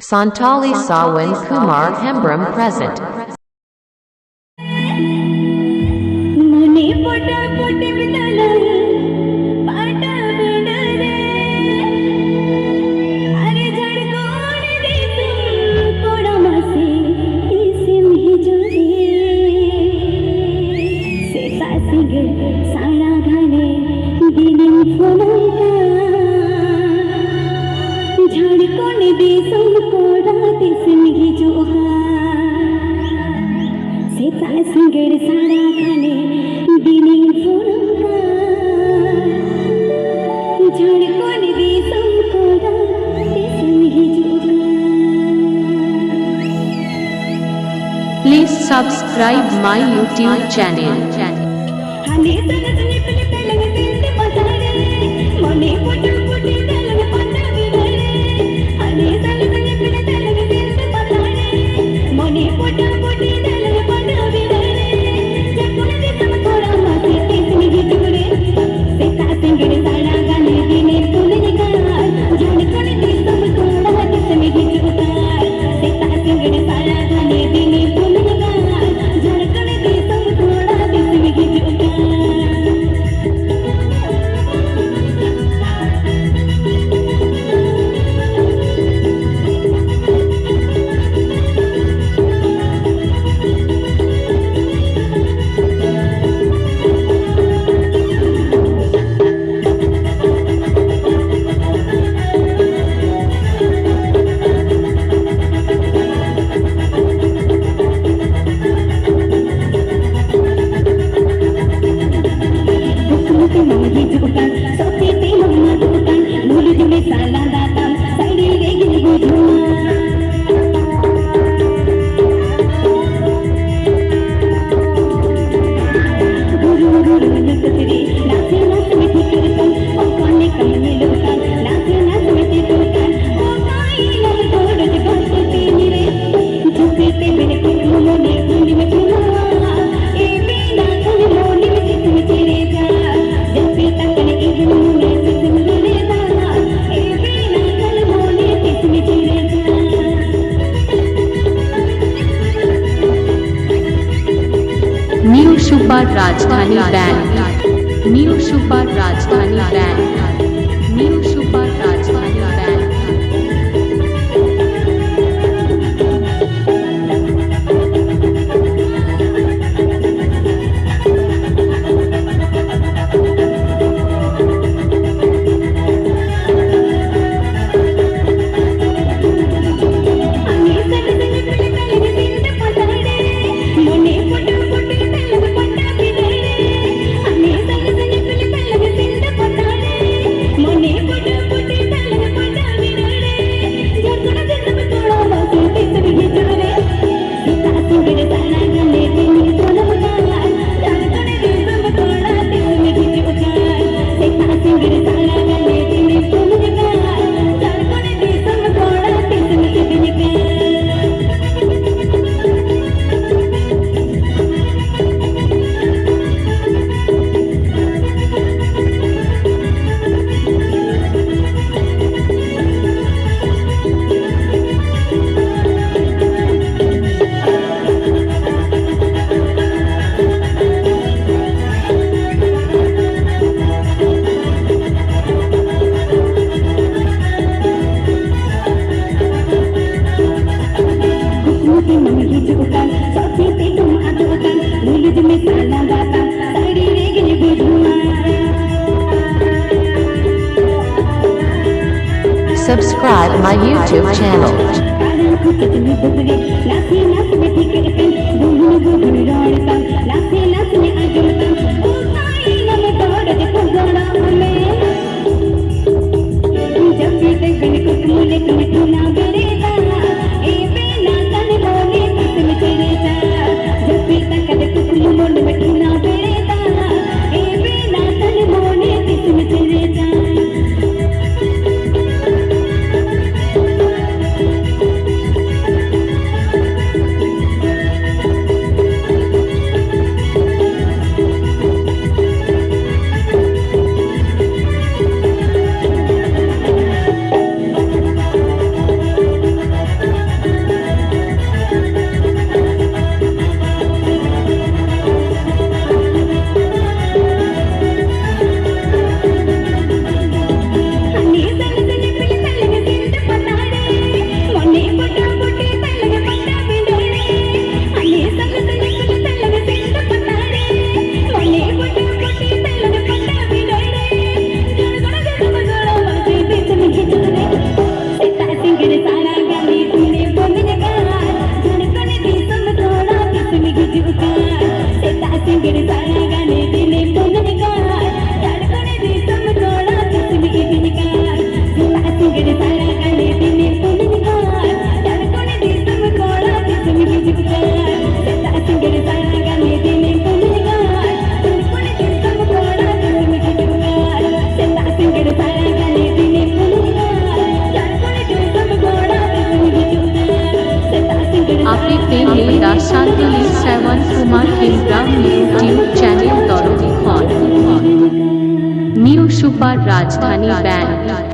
Santali Sawan Kumar Hembram present. Singer सारा खाने दिनी फुलका झड़कों दी संकोरा तिसमी जुगा. Please subscribe my YouTube channel. हने सन सने पले पलंग दिल पतारे मने पोटा पोटे दलन पता बिगड़े हने सन सने पले पलंग दिल पतारे मने पोटा पोटे दलन पता बिगड़े जपुन दे सब थोड़ा माथे तिसमी जुगरे सेता सिंगर साड़ा गाने दिने तुलने गार झड़कों दी सब थोड़ा तिसमी जुगा सेता सिंगर साड़ा गाने दिने तुलने गार झड़कों दी सब थोड़ा तिसमी जुगा. New Super Rajdhani Band. New Super Rajdhani Band. New Super Rajdhani Band. Subscribe my YouTube channel. आपे दासांतली श्रवण कुमार हेम्ब्रम ইউটিউব চ্যানেল তরফ নিউ সুপার রাজধানী ব্যান্ড।